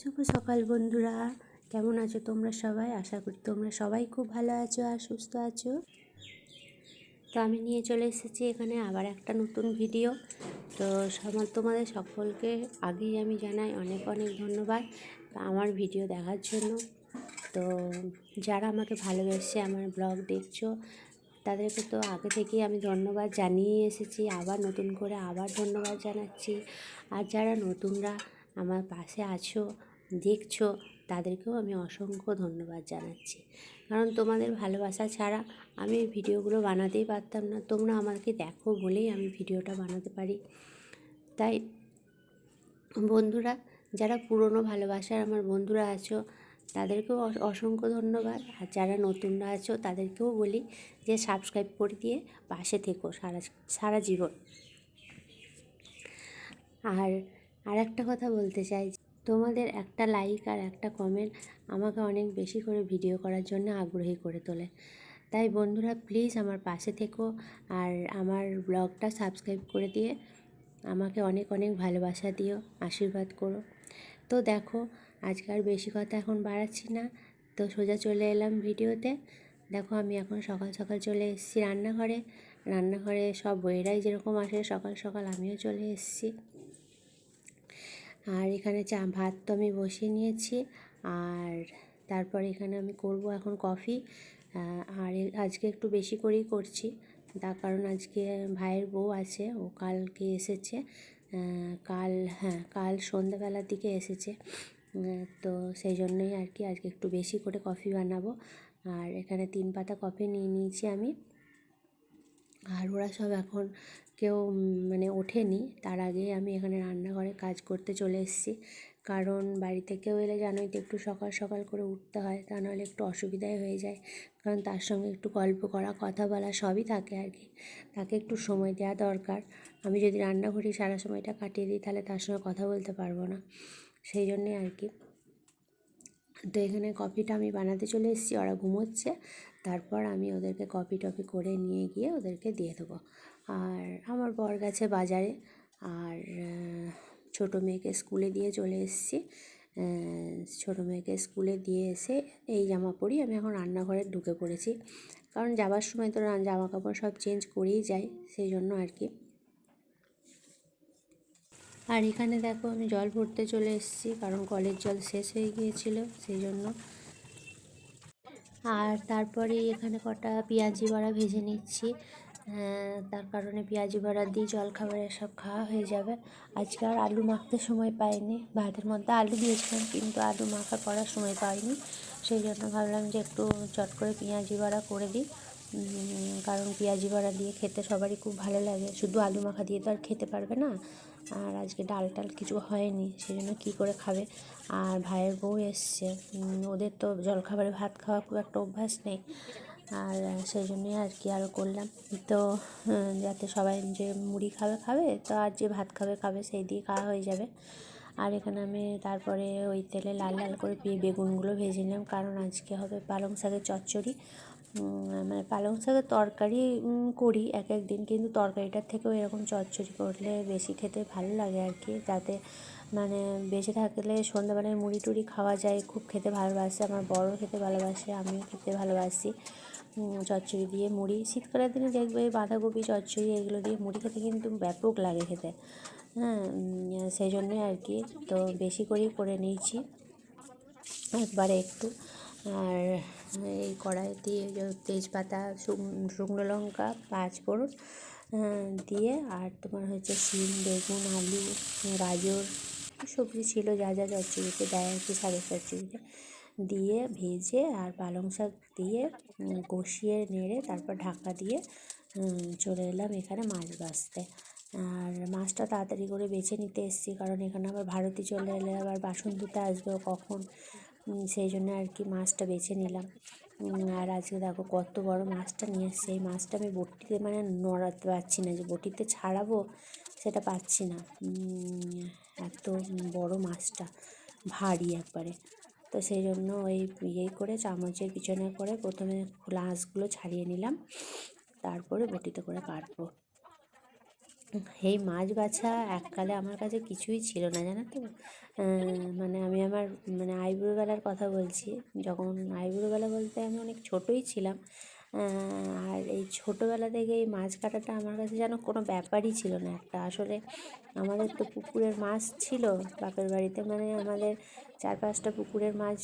শুভ সকাল বন্ধুরা, কেমন আছো তোমরা সবাই? আশা করি তোমরা সবাই খুব ভালো আছো আর সুস্থ আছো। তো আমি নিয়ে চলে এসেছি এখানে আবার একটা নতুন ভিডিও। তো তোমাদের সকলকে আগেই আমি জানাই অনেক অনেক ধন্যবাদ আমার ভিডিও দেখার জন্য। তো যারা আমাকে ভালোবেসে আমার ব্লগ দেখছো তাদেরকে তো আগে থেকেই আমি ধন্যবাদ জানিয়ে এসেছি, আবার নতুন করে আবার ধন্যবাদ জানাচ্ছি। আর যারা নতুনরা আমার পাশে আছো দেখছো তাদেরকেও আমি অসংখ্য ধন্যবাদ জানাচ্ছি, কারণ তোমাদের ভালোবাসা ছাড়া আমি ভিডিওগুলো বানাতেই পারতাম না। তোমরা আমাকে দেখো বলেই আমি ভিডিওটা বানাতে পারি। তাই বন্ধুরা, যারা পুরনো ভালোবাসার আমার বন্ধুরা আছো তাদেরকেও অসংখ্য ধন্যবাদ। আর যারা নতুনরা আছো তাদেরকেও বলি যে সাবস্ক্রাইব করে দিয়ে পাশে থেকো সারা জীবন। আর একটা কথা বলতে চাই, তোমাদের একটা লাইক আর একটা কমেন্ট আমাকে অনেক বেশি করে ভিডিও করার জন্য আগ্রহী করে তোলে। তাই বন্ধুরা প্লিজ আমার পাশে থেকো আর আমার ব্লগটা সাবস্ক্রাইব করে দিয়ে আমাকে অনেক অনেক ভালোবাসা দিও, আশীর্বাদ করো। তো দেখো, আজকে আর বেশি কথা এখন বাড়াচ্ছি না, তো সোজা চলে এলাম ভিডিওতে। দেখো আমি এখন সকাল সকাল চলে এসেছি রান্নাঘরে সব বইয়েরাই যেরকম আসে সকাল সকাল আমিও চলে এসেছি। আর এখানে ভাত তো আমি বসিয়ে নিয়েছি, আর তারপর এখানে আমি করব এখন কফি। আর আজকে একটু বেশি করেই করছি, তার কারণ আজকে ভাইয়ের বউ আছে, ও কালকে এসেছে। কাল সন্ধ্যাবেলার দিকে এসেছে। তো সেই জন্যই আর কি আজকে একটু বেশি করে কফি বানাবো। আর এখানে 3 পাতা কফি নিয়ে নিয়েছি আমি। আর ওরা সব এখন কেউ ওঠেনি, তার আগে আমি এখানে রান্নাঘরে কাজ করতে চলে এসেছি। কারণ বাড়িতে কেউ এলে জানোই তো একটু সকাল সকাল করে উঠতে হয়, তা নাহলে একটু অসুবিধাই হয়ে যায়। কারণ তার সঙ্গে একটু গল্প করা, কথা বলা সবই থাকে আর কি, তাকে একটু সময় দেওয়া দরকার। আমি যদি রান্নাঘরে সারা সময়টা কাটিয়ে দিই তাহলে তার সঙ্গে কথা বলতে পারবো না, সেই জন্যে আর কি। তো এখানে কফিটা আমি বানাতে চলে এসেছি, ওরা ঘুমোচ্ছে। তারপর আমি ওদেরকে কফি টফি করে নিয়ে গিয়ে ওদেরকে দিয়ে দেবো। আর আমার বর গেছে বাজারে। আর ছোটো মেয়েকে স্কুলে দিয়ে চলে এসেছি। ছোটো মেয়েকে স্কুলে দিয়ে এসে এই জামা পরি আমি এখন রান্নাঘরে ঢুকে পড়েছি, কারণ যাবার সময় তো জামা কাপড় সব চেঞ্জ করেই যাই, সেই জন্য আর কি। আর এখানে দেখো আমি জল ভরতে চলে এসেছি, কারণ কলের জল শেষ হয়ে গিয়েছিল সেই জন্য। আর তারপরে এখানে কটা পেঁয়াজি বড়া ভেজে নিচ্ছি, তার কারণে পেঁয়াজি বড়া দিয়ে জলখাবারে সব খাওয়া হয়ে যাবে। আজকে আর আলু মাখতে সময় পাইনি, ভাতের মধ্যে আলু দিয়েছিলাম কিন্তু আলু মাখা করার সময় পাইনি, সেই জন্য ভাবলাম যে একটু চট করে পেঁয়াজি বড়া করে দিই। কারণ পেঁয়াজি বড়া দিয়ে খেতে সবারই খুব ভালো লাগে, শুধু আলু মাখা দিয়ে তো আর খেতে পারবে না। আর আজকে ডাল টাল কিছু হয়নি, সেই জন্য কী করে খাবে। আর ভাইয়ের বউ এসছে, ওদের তো জলখাবারে ভাত খাওয়া খুব একটা অভ্যাস নেই, আর সেই জন্যই আর কি আরও করলাম। তো যাতে সবাই যে মুড়ি খাবে তো আর যে ভাত খাবে সেই দিয়ে খাওয়া হয়ে যাবে। আর এখানে আমি তারপরে ওই তেলে লাল লাল করে বেগুনগুলো ভেজে নিলাম, কারণ আজকে হবে পালং শাকের চচ্চড়ি। পালং শাকের তরকারি করি এক এক দিন, কিন্তু তরকারিটার থেকেও এরকম চচ্চড়ি করলে বেশি খেতে ভালো লাগে আর কি। যাতে বেঁচে থাকলে সন্ধ্যাবেলায় মুড়ি টুড়ি খাওয়া যায়, খুব খেতে ভালোবাসে আমার বড়, খেতে ভালোবাসে, আমিও খেতে ভালোবাসি। চচ্চড়ি দিয়ে মুড়ি, শীতকালের দিনে দেখবে বাঁধাকপি চচ্চড়ি এগুলো দিয়ে মুড়ি খেতে কিন্তু ব্যাপক লাগে খেতে। সেই জন্যই আর কি, তো বেশি করেই করে নিয়েছি একবারে একটু। আর এই কড়াই দিয়ে তেজপাতা, শুকনো লঙ্কা, 5 ফোড়ন দিয়ে, আর তোমার হচ্ছে শিম, বেগুন, আলু, গাজর, সবজি ছিল যা যা চচ্চড়িতে দেয় আর কি, শাকের চচ্চড়িতে দিয়ে ভেজে, আর পালং শাক দিয়ে কষিয়ে নেড়ে তারপর ঢাকা দিয়ে চলে এলাম এখানে মাছ বাছতে। আর মাছটা তাড়াতাড়ি করে বেছে নিতে এসেছি, কারণ এখানে আবার ভারতী চলে এলে আবার বাসন ধুতে আসবে কখন, সেই জন্য আর কি মাছটা বেছে নিলাম। আর আজকে দেখো কত বড় মাছটা নিয়ে এসছে, এই মাছটা আমি বটিতে নড়াতে পারছি না, যে বটিতে ছাড়াবো সেটা পাচ্ছি না, এত বড় মাছটা ভারী একবারে। তো সেই জন্য ওই করে চামচের পিছনে করে প্রথমে খোলা আঁশগুলো ছাড়িয়ে নিলাম, তারপরে বটিতে করে কাটবো। এই মাছ বাছা এককালে আমার কাছে কিছুই ছিল না, জানো তো। আমি আমার বেলার কথা বলছি, যখন আইবুড়োবেলা বলতে আমি অনেক ছোটোই ছিলাম। আর এই ছোটোবেলা থেকে এই মাছ কাটাটা আমার কাছে যেন কোনো ব্যাপারই ছিল না একটা। আসলে আমাদের তো পুকুরের মাছ ছিল বাপের বাড়িতে, মানে আমাদের 4-5টা পুকুরের মাছ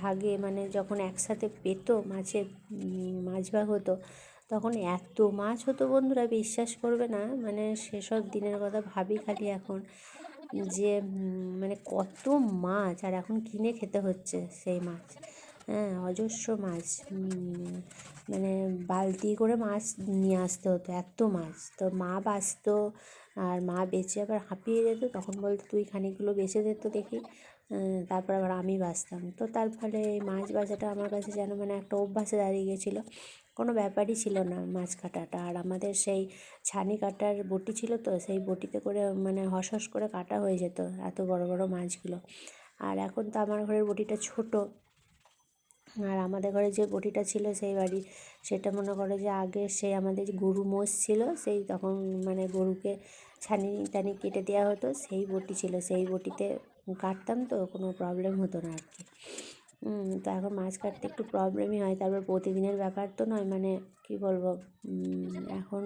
ভাগে, মানে যখন একসাথে পেতো মাছের মাছ ভাগ হতো, তখন এত মাছ হতো বন্ধুরা, বিশ্বাস করবে না। মানে সেসব দিনের কথা ভাবি খালি এখন, যে মানে কত মাছ, আর এখন কিনে খেতে হচ্ছে সেই মাছ। হ্যাঁ, অজস্র মাছ, মানে বালতি করে মাছ নিয়ে আসতে হতো, এত মাছ। তো মা বাছতো, আর মা বেচে আবার হাঁপিয়ে যেত, তখন বলতো তুই খানিকগুলো বেচে দে তো দেখি। তারপর আবার আমি বাছতাম। তো তার ফলে এই মাছ বাছাটা আমার কাছে যেন মানে একটা অভ্যাসে দাঁড়িয়ে গেছিলো, কোনো ব্যাপারই ছিল না মাছ কাটাটা। আর আমাদের সেই ছানি কাটার বটি ছিল, তো সেই বটিতে করে মানে হস হস করে কাটা হয়ে যেত এত বড় বড় মাছগুলো। আর এখন তো আমার ঘরের বটিটা ছোট, আর আমাদের ঘরে যে বটিটা ছিল সেই বাড়ি, সেটা মনে করো যে আগে সেই আমাদের যে গরু মোষ ছিল, সেই তখন মানে গরুকে ছানি টানি কেটে দেওয়া হতো, সেই বটি ছিল, সেই বটিতে কাটতাম, তো কোনো প্রবলেম হতো না আর কি। তো এখন মাছ কাটতে একটু প্রবলেমই হয়। তারপর প্রতিদিনের ব্যাপার তো নয়, মানে কি বলবো, এখন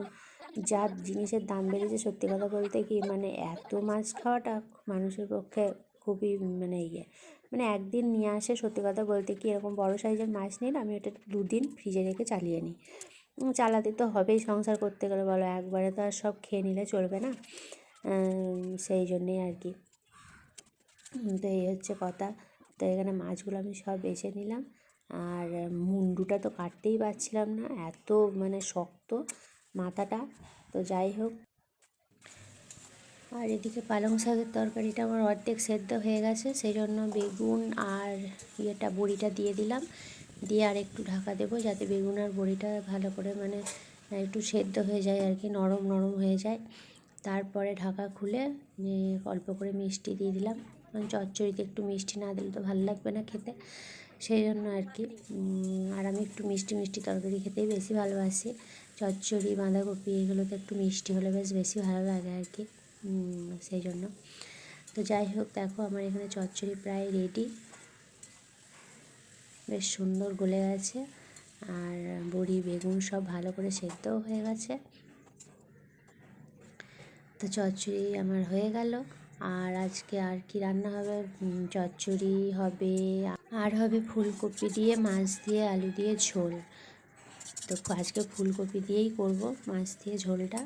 যা জিনিসের দাম বেড়েছে, সত্যি কথা বলতে কি মানে এত মাছ খাওয়াটা মানুষের পক্ষে খুবই মানে মানে একদিন নিয়ে আসে, সত্যি কথা বলতে কি এরকম বড় সাইজের মাছ নিলে আমি ওটা 2 দিন ফ্রিজে রেখে চালিয়ে নিই। চালাতে তো হবেই, সংসার করতে গেলে বলো, একবারে তো আর সব খেয়ে নিলে চলবে না। সেই জন্যেই আর কি। তো এই হচ্ছে কথা। তো এখানে মাছগুলো আমি সব বেছে নিলাম, আর মুন্ডুটা তো কাটতেই পারছিলাম না, এত মানে শক্ত মাথাটা। তো যাই হোক, আর এদিকে পালং শাকের তরকারিটা আমার অর্ধেক সেদ্ধ হয়ে গেছে, সেই জন্য বেগুন আর বড়িটা দিয়ে দিলাম, দিয়ে আর একটু ঢাকা দেবো, যাতে বেগুন আর বড়িটা ভালো করে মানে একটু সেদ্ধ হয়ে যায় আর কি, নরম নরম হয়ে যায়। তারপরে ঢাকা খুলে অল্প করে মিষ্টি দিয়ে দিলাম, চচ্চড়িতে একটু মিষ্টি না দিলে তো ভালো লাগবে না খেতে, সেই জন্য আর কি। আর আমি একটু মিষ্টি মিষ্টি তরকারি খেতেই বেশি ভালোবাসি। চচ্চড়ি, বাঁধাকপি এগুলোতে একটু মিষ্টি হলে বেশি ভালো লাগে আর কি, সেই জন্য। তো যাই হোক, দেখো আমার এখানে চচ্চড়ি প্রায় রেডি, বেশ সুন্দর গলে গেছে, আর বড়ি বেগুন সব ভালো করে সেদ্ধও হয়ে গেছে। তো চচ্চড়ি আমার হয়ে গেল। আর আজকে আর কি রান্না হবে, চচ্চড়ি হবে, আর হবে ফুলকপি দিয়ে মাছ দিয়ে আলু দিয়ে ঝোল। তো আজকে ফুলকপি দিয়েই করব মাছ দিয়ে ঝোলটা।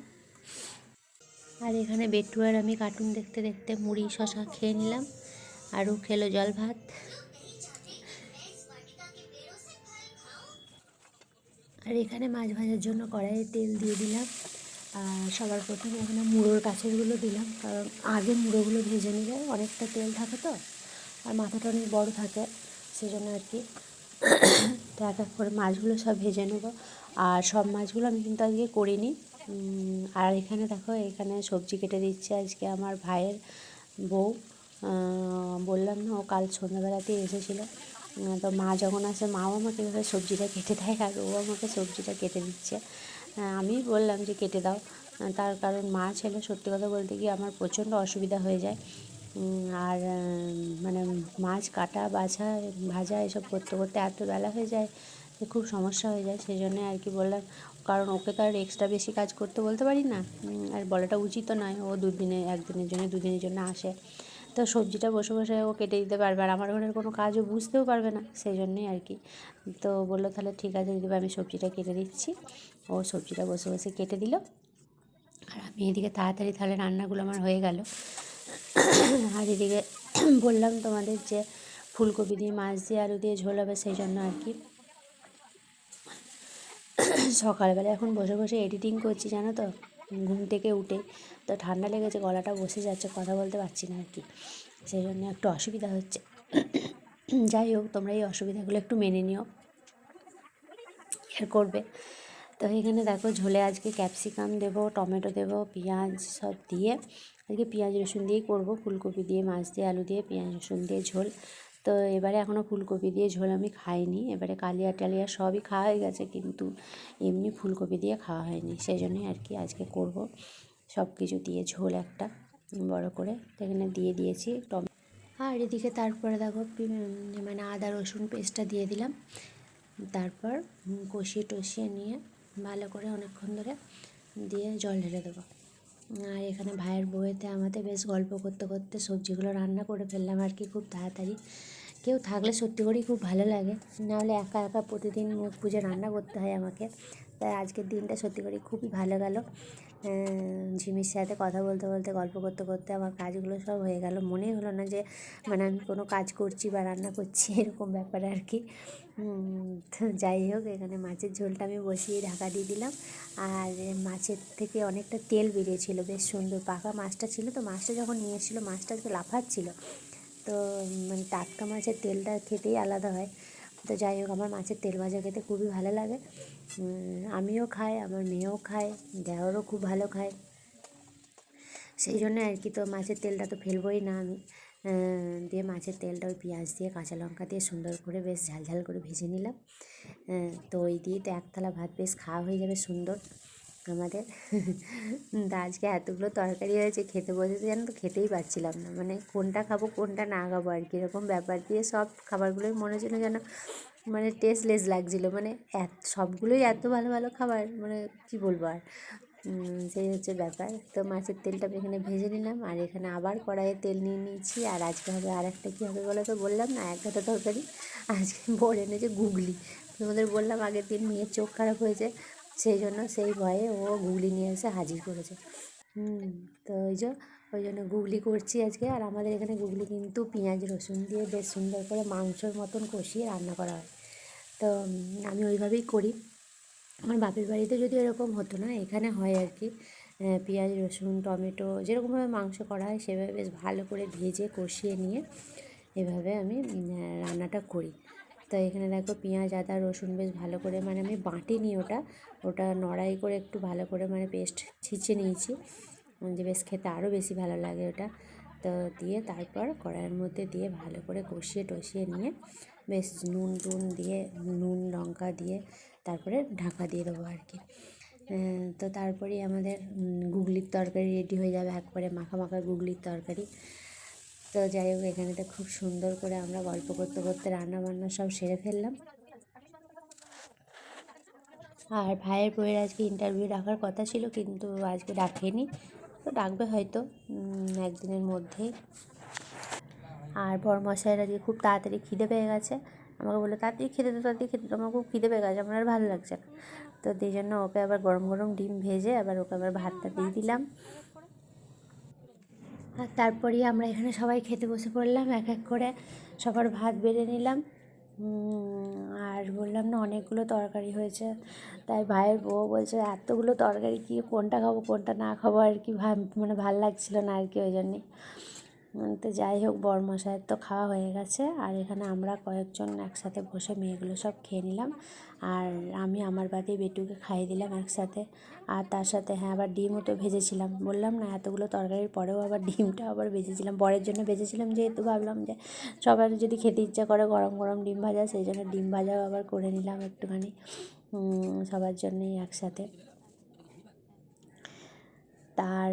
আর এখানে বেটু আর আমি কার্টুন দেখতে দেখতে মুড়ি শশা খেয়ে নিলাম, আরও খেলো জল ভাত। আর এখানে মাছ ভাজার জন্য কড়াইয়ে তেল দিয়ে দিলাম, আর সবার প্রথমে এখানে মুড়োর কাছেরগুলো দিলাম, কারণ আগে মুড়োগুলো ভেজে নিলে অনেকটা তেল থাকে তো, আর মাথাটা অনেক বড় থাকে, সেজন্য আর কি। তো এক এক করে মাছগুলো সব ভেজে নেব, আর সব মাছগুলো আমি কিন্তু আজকে করিনি। আর এখানে দেখো, এখানে সবজি কেটে দিচ্ছে আজকে আমার ভাইয়ের বউ। বললাম না, ও কাল সন্ধ্যাবেলাতেই এসেছিলো। তো মা যখন আসে, মাও আমাকে এভাবে সবজিটা কেটে দেয়, আর ও আমাকে সবজিটা কেটে দিচ্ছে। আমি বললাম যে কেটে দাও, তার কারণ মাছ এলে সত্যি কথা বলতে কি আমার প্রচণ্ড অসুবিধা হয়ে যায়। আর মানে মাছ কাটা বাছা ভাজা এসব করতে করতে এত বেলা হয়ে যায় যে খুব সমস্যা হয়ে যায়, সেই জন্যে আর কি বললাম। কারণ ওকে তো আর এক্সট্রা বেশি কাজ করতে বলতে পারি না, আর বলাটা উচিতও নয়। ও একদিনের জন্য 2 দিনের জন্য আসে, তো সবজিটা বসে বসে ও কেটে দিতে পারবে, আর আমার ঘরের কোনো কাজও বুঝতেও পারবে না, সেই জন্যেই আর কি। তো বললো তাহলে ঠিক আছে দিদি, আমি সবজিটা কেটে দিচ্ছি। ও সবজিটা বসে বসে কেটে দিল, আর আমি এদিকে তাড়াতাড়ি তাহলে রান্নাগুলো আমার হয়ে গেল। আর এদিকে বললাম তোমাদের যে ফুলকপি দিয়ে মাছ দিয়ে আলু দিয়ে ঝোল হবে, সেই জন্য আর কি সকালবেলা এখন বসে বসে এডিটিং করছি, জানো তো, ঘুম থেকে উঠে। তো ঠান্ডা লেগেছে, গলাটা বসে যাচ্ছে, কথা বলতে পারছি না আর কি, সেই জন্য একটু অসুবিধা হচ্ছে। যাই হোক, তোমরা এই অসুবিধাগুলো একটু মেনে নিও, করবে। তো এখানে দেখো, ঝোলে আজকে ক্যাপসিকাম দেবো, টমেটো দেবো, পেঁয়াজ সব দিয়ে, আজকে পেঁয়াজ রসুন দিয়েই করবো। ফুলকপি দিয়ে মাছ দিয়ে আলু দিয়ে পেঁয়াজ রসুন দিয়ে ঝোল। তো এবারে এখনও ফুলকপি দিয়ে ঝোল আমি খাইনি, এবারে কালিয়া টালিয়া সবই খাওয়া হয়ে গেছে, কিন্তু এমনি ফুলকপি দিয়ে খাওয়া হয়নি, সেই জন্যই আর কি আজকে করব সব কিছু দিয়ে ঝোল একটা বড় করে। তো এখানে দিয়ে দিয়েছি টমেটো, আর এদিকে তারপরে দেখো মানে আদা রসুন পেস্টটা দিয়ে দিলাম, তারপর কষিয়ে টষিয়ে নিয়ে ভালো করে অনেকক্ষণ ধরে দিয়ে জল ঢেলে দেবো। আর এখানে ভাইয়ের বউয়েতে আমাদের বেশ গল্প করতে করতে সবজিগুলো রান্না করে ফেললাম আর কি খুব তাড়াতাড়ি। কেউ থাকলে সত্যি করেই খুব ভালো লাগে, নাহলে একা একা প্রতিদিন মুখ বুজে রান্না করতে হয় আমাকে। তাই আজকের দিনটা সত্যি করেই খুবই ভালো গেল। ঝিমির সাথে কথা বলতে বলতে গল্প করতে করতে আমার কাজগুলো সব হয়ে গেল, মনেই হলো না যে মানে আমি কোনো কাজ করছি বা রান্না করছি এরকম ব্যাপারে আর কি। তো যাই হোক, এখানে মাছের ঝোলটা আমি বসিয়ে ঢাকা দিয়ে দিলাম। আর মাছের থেকে অনেকটা তেল বেরিয়েছিল, বেশ সুন্দর পাকা মাছটা ছিল। তো মাছটা যখন নিয়ে এসেছিলো মাছটা আজকে লাফাচ্ছিল, তো মানে টাটকা মাছের তেলটা খেতেই আলাদা হয়। তো যাই হোক, আমার মাছের তেল ভাজা খেতে খুবই ভালো লাগে। আমিও খাই, আমার মেয়েও খায়, দেওরও খুব ভালো খায়, সেই জন্য আর কি। তো মাছের তেলটা তো ফেলবই না আমি। দিয়ে মাছের তেলটা ওই পেঁয়াজ দিয়ে কাঁচা লঙ্কা দিয়ে সুন্দর করে বেশ ঝালঝাল করে ভেজে নিলাম। তো ওই দিয়ে তো এক থালা ভাত বেশ খাওয়া হয়ে যাবে সুন্দর আমাদের। তা আজকে এতগুলো তরকারি হয়েছে, খেতে বসেছে যেন তো খেতেই পারছিলাম না, মানে কোনটা খাবো কোনটা না খাবো আর কি এরকম ব্যাপার দিয়ে সব খাবারগুলোই মনে হচ্ছিল যেন মানে টেস্টলেস লাগছিলো, মানে সবগুলোই এত ভালো ভালো খাবার, মানে কি বলবো আর। সেই হচ্ছে ব্যাপার। তো মাছের তেলটা এখানে ভেজে নিলাম, আর এখানে আবার কড়াইয়ে তেল নিয়ে নিয়েছি। আর আজকে হবে আর একটা কী হবে বলো তো, বললাম না এক গাদা তরকারি। আজকে বর এনেছে গুগলি। তোমাদের বললাম আগের দিন মেয়ের চোখ খারাপ হয়েছে, সেই জন্য সেই ভয়ে ও গুগলি নিয়ে এসে হাজির করেছে। তো ওই জন্য গুগলি করছি আজকে। আর আমাদের এখানে গুগলি কিন্তু পেঁয়াজ রসুন দিয়ে বেশ সুন্দর করে মাংসর মতন কষিয়ে রান্না করা হয়। তো আমি ওইভাবেই করি। আমার বাপের বাড়িতে যদি এরকম হতো না, এখানে হয় আর কি। পেঁয়াজ রসুন টমেটো যেরকমভাবে মাংস করা হয় সেভাবে বেশ ভালো করে ভেজে কষিয়ে নিয়ে এভাবে আমি রান্নাটা করি। তো এখানে দেখো পেঁয়াজ আদা রসুন বেশ ভালো করে, মানে আমি বাটিনি ওটা, ওটা নড়াই করে একটু ভালো করে মানে পেস্ট ছিঁচে নিয়েছি, যে বেশ খেতে আরও বেশি ভালো লাগে ওটা। তো দিয়ে তারপর কড়াইয়ের মধ্যে দিয়ে ভালো করে কষিয়ে টষিয়ে নিয়ে বেশ নুন টুন দিয়ে নুন লঙ্কা দিয়ে তারপরে ঢাকা দিয়ে দেবো আর কি। তো তারপরেই আমাদের গুগলির তরকারি রেডি হয়ে যাবে, একবারে মাখা মাখা গুগলির তরকারি। তো যাই হোক, এখানে তো খুব সুন্দর করে আমরা গল্প করতে করতে রান্না বান্না সব সেরে ফেললাম। আর ভাইয়ের বউয়ের আজকে ইন্টারভিউ রাখার কথা ছিল, কিন্তু আজকে ডাকেনি, তো ডাকবে হয়তো একদিনের মধ্যেই। আর বরমশাইয়ের আজকে খুব তাড়াতাড়ি খিদে পেয়ে গেছে, আমাকে বললো তাড়াতাড়ি খেতে দে তাড়াতাড়ি খেতে দে, আমার খুব খিদে পেয়ে গেছে, আমার আর ভালো লাগছে না। তো সেই জন্য ওকে আবার গরম গরম ডিম ভেজে আবার ওকে আবার ভাতটা দিয়ে দিলাম। আর তারপরেই আমরা এখানে সবাই খেতে বসে পড়লাম, এক এক করে সবার ভাত বেড়ে নিলাম। আর বললাম না অনেকগুলো তরকারি হয়েছে, তাই ভাইয়ের বউ বলছে এতগুলো তরকারি কি কোনটা খাবো কোনটা না খাবো আর কি, মানে ভাল লাগছিলো না আর কি, ওই জন্যে। তো যাই হোক, বরমশাইয়ের তো খাওয়া হয়ে গেছে, আর এখানে আমরা কয়েকজন একসাথে বসে মেয়েগুলো সব খেয়ে নিলাম। আর আমি আমার বাদে বেটুকে খাইয়ে দিলাম একসাথে। আর তার সাথে হ্যাঁ আবার ডিমও তো ভেজেছিলাম, বললাম না এতগুলো তরকারির পরেও আবার ডিমটা আবার ভেজেছিলাম, বরের জন্য ভেজেছিলাম, যেহেতু ভাবলাম যে সবার যদি খেতে ইচ্ছা করে গরম গরম ডিম ভাজা, সেই জন্য ডিম ভাজাও আবার করে নিলাম একটুখানি সবার জন্যই একসাথে। তার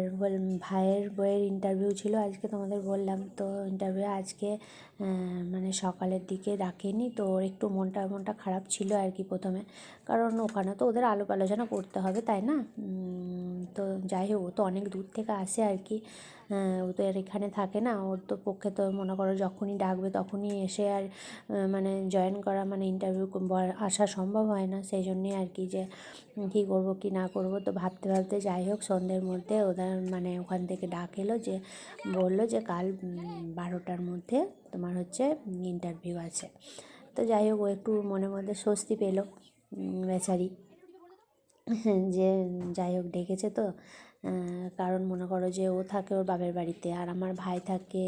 ভাইয়ের বইয়ের ইন্টারভিউ ছিল আজকে, তোমাদের বললাম তো ইন্টারভিউ আজকে মানে সকালের দিকে ডাকেনি, তো ওর একটু মনটা খারাপ ছিল আর কি প্রথমে, কারণ ওখানে তো ওদের আলাপ আলোচনা করতে হবে তাই না। তো যাই হোক, ও তো অনেক দূর থেকে আসে আর কি, ও তো আর এখানে থাকে না, ওর তো পক্ষে তো মনে করো যখনই ডাকবে তখনই এসে আর মানে জয়েন করা মানে ইন্টারভিউ আসা সম্ভব হয় না, সেই জন্যই আর কি যে কী করবো কি না করবো। তো ভাবতে ভাবতে যাই হোক সন্ধ্যের মধ্যে ওদের মানে ওখান থেকে ডাক এলো, যে বললো যে কাল 12টার মধ্যে তোমার হচ্ছে ইন্টারভিউ আছে। তো যাই হোক, ও একটু মনের মধ্যে স্বস্তি পেলো বেচারি, যে যাই হোক ডেকেছে তো। কারণ মনে করো যে ও থাকে ওর বাপের বাড়িতে, আর আমার ভাই থাকে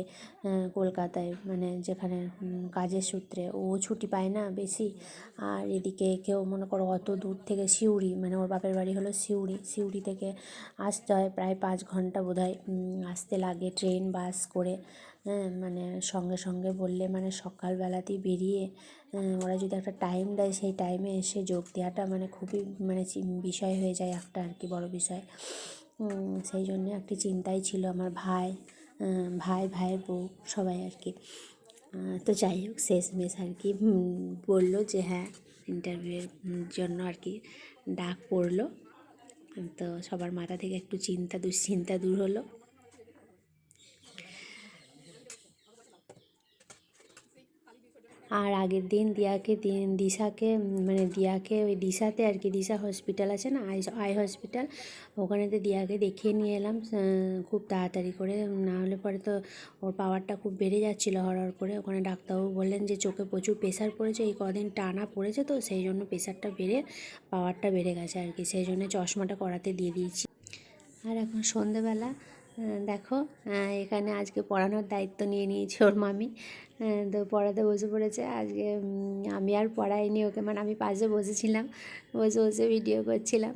কলকাতায়, মানে যেখানে কাজের সূত্রে ও ছুটি পায় না বেশি। আর এদিকে কেউ মনে করো অত দূর থেকে সিউড়ি, মানে ওর বাপের বাড়ি হলো সিউড়ি থেকে আসতে হয় প্রায় 5 ঘন্টা বোধহয় আসতে লাগে ট্রেন বাস করে। মানে সঙ্গে সঙ্গে বললে মানে সকালবেলাতেই বেরিয়ে ওরা যদি একটা টাইম দেয় সেই টাইমে এসে যোগ দেওয়াটা মানে খুবই মানে বিষয় হয়ে যায় একটা আর কি, বড় বিষয়। সেই জন্যে একটি চিন্তাই ছিল আমার ভাই, ভাই, ভাইয়ের বউ সবাই আর কি। তো যাই হোক শেষমেশ আর কি বললো যে হ্যাঁ ইন্টারভিউয়ের জন্য আর কি ডাক পড়লো। তো সবার মাথা থেকে একটু দুশ্চিন্তা দূর হলো। আর আগের দিন দিশাকে মানে দিয়াকে ওই দিশাতে আর কি, দিশা হসপিটাল আছে না, আই হসপিটাল, ওখানেতে দিয়াকে দেখিয়ে নিয়ে এলাম খুব তাড়াতাড়ি করে, না হলে পরে তো ওর পাওয়ারটা খুব বেড়ে যাচ্ছিলো হরহর করে। ওখানে ডাক্তারবাবু বললেন যে চোখে প্রচুর প্রেশার পড়েছে, এই কদিন টানা পড়েছে, তো সেই জন্য প্রেশারটা বেড়ে পাওয়ারটা বেড়ে গেছে আর কি, সেই জন্য চশমাটা করাতে দিয়ে দিয়েছি। আর এখন সন্ধেবেলা দেখো এখানে আজকে পড়ানোর দায়িত্ব নিয়ে নিয়েছে ওর মামি। তো পড়াতে বসে পড়েছে আজকে। আমি আর পড়াইনি ওকে, মানে আমি পাশে বসেছিলাম, বসে বসে ভিডিও করছিলাম।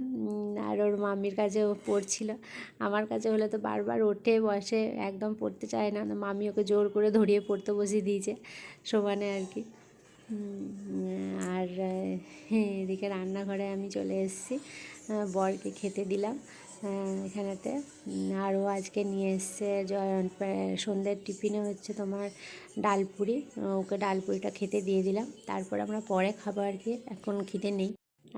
আর ওর মামির কাছে ও পড়ছিল। আমার কাছে হলে তো বারবার ওঠে বসে, একদম পড়তে চায় না, মামি ওকে জোর করে ধরিয়ে পড়তে বসিয়ে দিয়েছে সমানে আর কি। আর এদিকে রান্নাঘরে আমি চলে এসেছি, বরকে খেতে দিলাম এখানেতে। আরও আজকে নিয়ে এসছে সন্ধ্যের টিফিনে হচ্ছে তোমার ডালপুরি, ওকে ডালপুরিটা খেতে দিয়ে দিলাম। তারপর আমরা পরে খাবো আর কি, এখন খিদে নেই।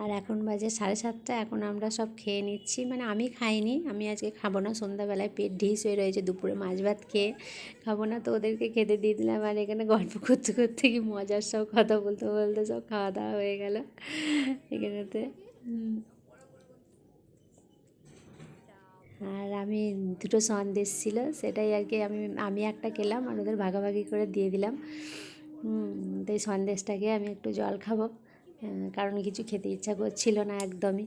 আর এখন বাজে 7:30, এখন আমরা সব খেয়ে নিচ্ছি, মানে আমি খাইনি, আমি আজকে খাবো না, সন্ধ্যাবেলায় পেট ঢিস হয়ে রয়েছে, দুপুরে মাছ ভাত খেয়ে খাবো না, তো ওদেরকে খেতে দিয়ে দিলাম। আর এখানে গল্প করতে করতে কি মজার সব কথা বলতে বলতে সব খাওয়া দাওয়া হয়ে গেল এখানেতে। আর আমি দুটো সন্দেশ ছিল, সেটাই আর কি আমি একটা খেলাম আর ওদের ভাগাভাগি করে দিয়ে দিলাম। তো এই সন্দেশটাকে আমি একটু জল খাবো, কারণ কিছু খেতে ইচ্ছা করছিল না একদমই।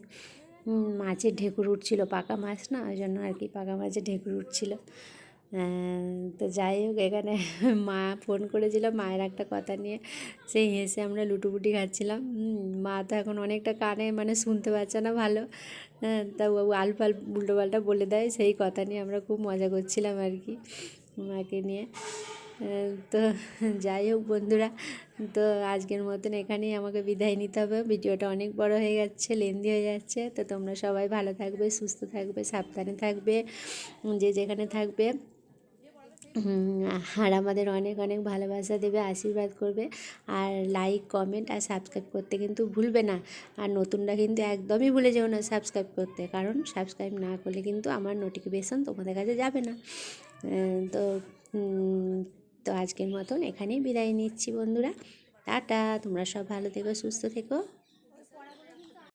মাছের ঢেকুর উঠছিল, পাকা মাছ না, ওই জন্য আর কি পাকা মাছের ঢেকুর উঠছিল। তো যাই হোক এখানে মা ফোন করেছিল মায়ের একটা কথা নিয়ে, সেই হেসে আমরা লুটোপুটি খাচ্ছিলাম। মা তো এখন অনেকটা কানে মানে শুনতে পাচ্ছে না ভালো, তা ও আলফাল উল্টোপাল্টা বলে দেয়, সেই কথা নিয়ে আমরা খুব মজা করছিলাম আর কি মাকে নিয়ে। তো যাই হোক বন্ধুরা, তো আজকের মতন এখানেই আমাকে বিদায় নিতে হবে, ভিডিওটা অনেক বড় হয়ে যাচ্ছে, লেন্দি হয়ে যাচ্ছে। তো তোমরা সবাই ভালো থাকবে, সুস্থ থাকবে, সাবধানে থাকবে, যে যেখানে থাকবে। আর আমাদের অনেক অনেক ভালোবাসা দেবে, আশীর্বাদ করবে, আর লাইক কমেন্ট আর সাবস্ক্রাইব করতে কিন্তু ভুলবে না। আর নতুনরা কিন্তু একদমই ভুলে যেও না সাবস্ক্রাইব করতে, কারণ সাবস্ক্রাইব না করলে কিন্তু আমার নোটিফিকেশান তোমাদের কাছে যাবে না। তো তো আজকের মতন এখানেই বিদায় নিচ্ছি বন্ধুরা, টাটা, তোমরা সব ভালো থেকো, সুস্থ থেকো।